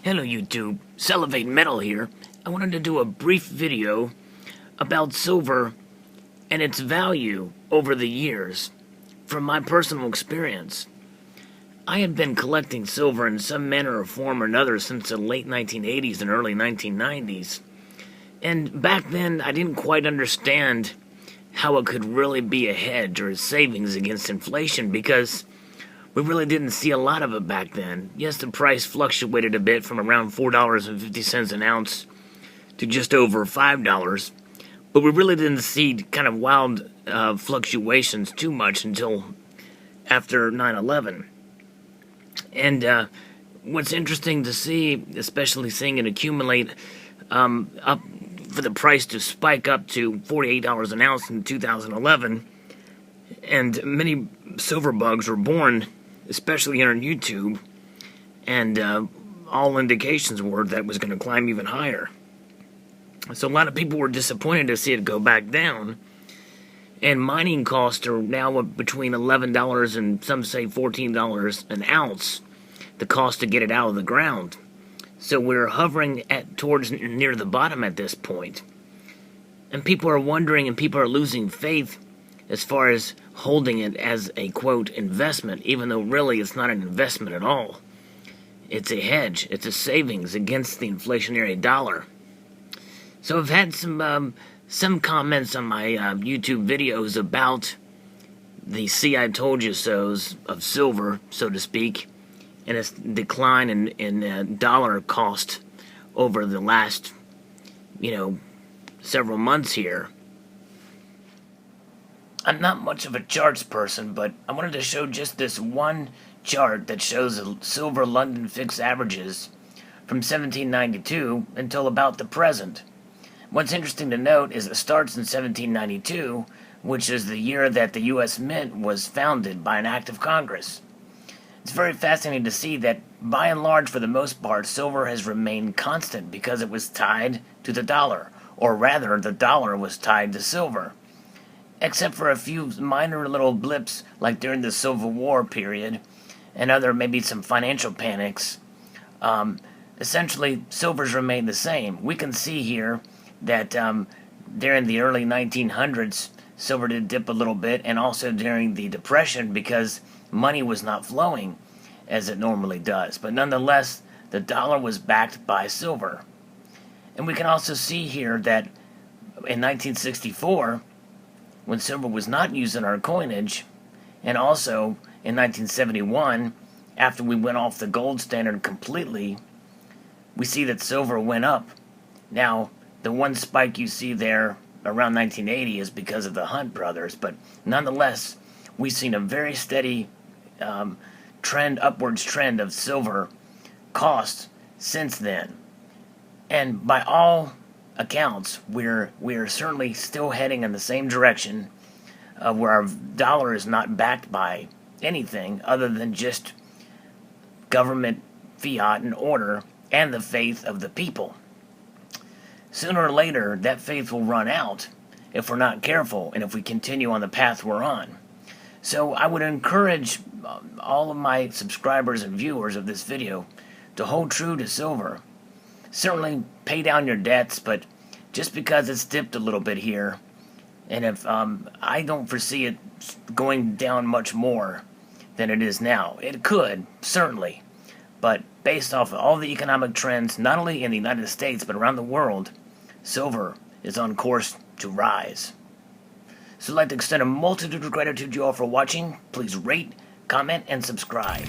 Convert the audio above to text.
Hello YouTube, Salivate Metal here. I wanted to do a brief video about silver and its value over the years from my personal experience. I had been collecting silver in some manner or form or another since the late 1980s and early 1990s. And back then I didn't quite understand how it could really be a hedge or a savings against inflation because we really didn't see a lot of it back then. Yes, the price fluctuated a bit from around $4.50 an ounce to just over $5, but we really didn't see kind of wild fluctuations too much until after 9/11. And what's interesting to see, especially seeing it accumulate up for the price to spike up to $48 an ounce in 2011, and many silver bugs were born, especially here on YouTube, and all indications were that it was going to climb even higher. So a lot of people were disappointed to see it go back down, and mining costs are now between $11 and some say $14 an ounce, the cost to get it out of the ground. So we're hovering towards near the bottom at this point. And people are wondering and people are losing faith as far as holding it as a, quote, investment, even though really it's not an investment at all. It's a hedge. It's a savings against the inflationary dollar. So I've had some comments on my YouTube videos about the see I told you so's of silver, so to speak, and its decline in dollar cost over the last, several months here. I'm not much of a charts person, but I wanted to show just this one chart that shows the silver London fixed averages from 1792 until about the present. What's interesting to note is it starts in 1792, which is the year that the U.S. Mint was founded by an act of Congress. It's very fascinating to see that, by and large, for the most part, silver has remained constant because it was tied to the dollar, or rather, the dollar was tied to silver. Except for a few minor little blips, like during the Civil War period, and other maybe some financial panics, essentially silver's remained the same. We can see here that during the early 1900s, silver did dip a little bit, and also during the Depression because money was not flowing as it normally does. But nonetheless, the dollar was backed by silver. And we can also see here that in 1964, when silver was not used in our coinage, and also in 1971, after we went off the gold standard completely, we see that silver went up. Now, the one spike you see there around 1980 is because of the Hunt brothers, but nonetheless, we've seen a very steady upwards trend of silver cost since then. And by all accounts, we're certainly still heading in the same direction, where our dollar is not backed by anything other than just government fiat and order and the faith of the people. Sooner or later, that faith will run out if we're not careful and if we continue on the path we're on. So I would encourage all of my subscribers and viewers of this video to hold true to silver. Certainly pay down your debts, but just because it's dipped a little bit here, and if I don't foresee it going down much more than it is now. It could, certainly, but based off of all the economic trends, not only in the United States, but around the world, silver is on course to rise. So I'd like to extend a multitude of gratitude to you all for watching. Please rate, comment, and subscribe.